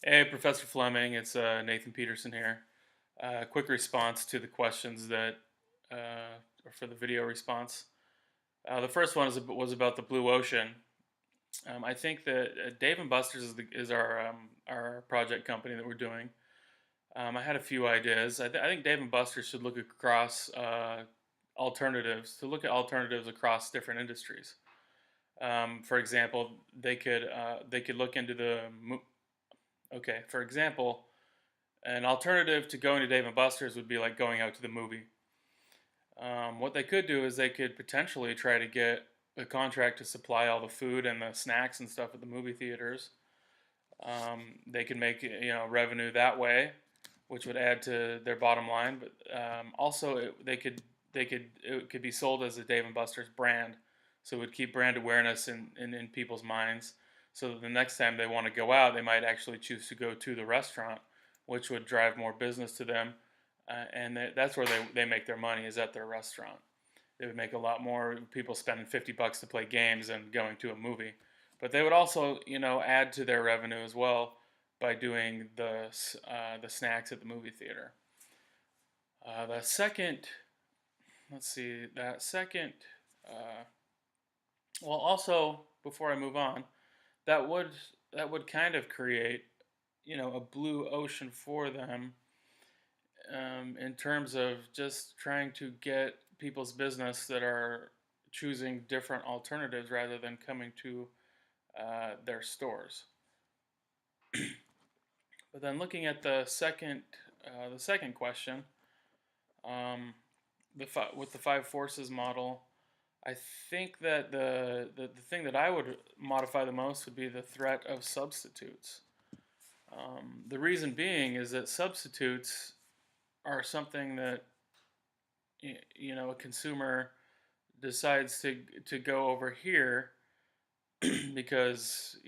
Hey, Professor Fleming, it's Nathan Peterson here. Quick response to the questions that, or for the video response. The first one was about the blue ocean. I think that Dave and Buster's is our project company that we're doing. I had a few ideas. I think Dave and Buster's should look across look at alternatives across different industries. For example, they could look into okay. For example, an alternative to going to Dave and Buster's would be like going out to the movie. What they could do is they could potentially try to get a contract to supply all the food and the snacks and stuff at the movie theaters. They could make revenue that way, which would add to their bottom line. But also, it could be sold as a Dave and Buster's brand, so it would keep brand awareness in people's minds. So that the next time they want to go out, they might actually choose to go to the restaurant, which would drive more business to them, and that's where they make their money is at their restaurant. They would make a lot more people spending $50 to play games than going to a movie. But they would also, add to their revenue as well by doing the snacks at the movie theater. The second, let's see, that second, uh, well, also before I move on, that would that would kind of create, a blue ocean for them, in terms of just trying to get people's business that are choosing different alternatives rather than coming to their stores. But then looking at the second question, um, with the five forces model, I think that the thing that I would modify the most would be the threat of substitutes. The reason being is that substitutes are something that a consumer decides to go over here because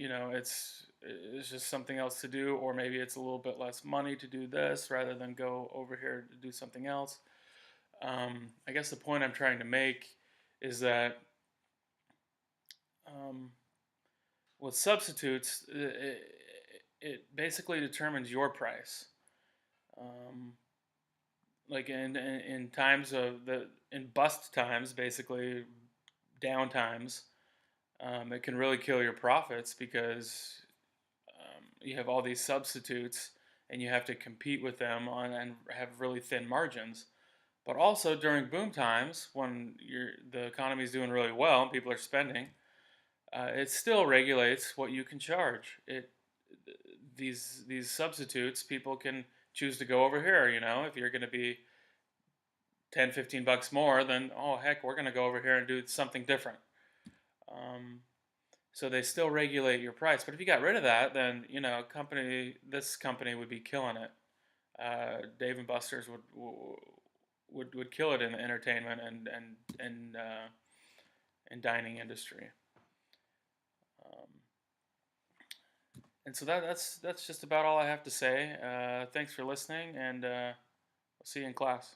it's just something else to do, or maybe it's a little bit less money to do this rather than go over here to do something else. I guess the point I'm trying to make is that um, with substitutes, it basically determines your price. Um, like in times of the in bust times, basically down times, it can really kill your profits because you have all these substitutes and you have to compete with them on and have really thin margins. But also during boom times, when the economy is doing really well and people are spending, it still regulates what you can charge. These substitutes, people can choose to go over here. If you're going to be 10, $15 more, then oh heck, we're going to go over here and do something different. Um, so they still regulate your price. But if you got rid of that, then this company would be killing it. Dave and Buster's would kill it in the entertainment and dining industry. Um, and so that's just about all I have to say. Thanks for listening, and I'll see you in class.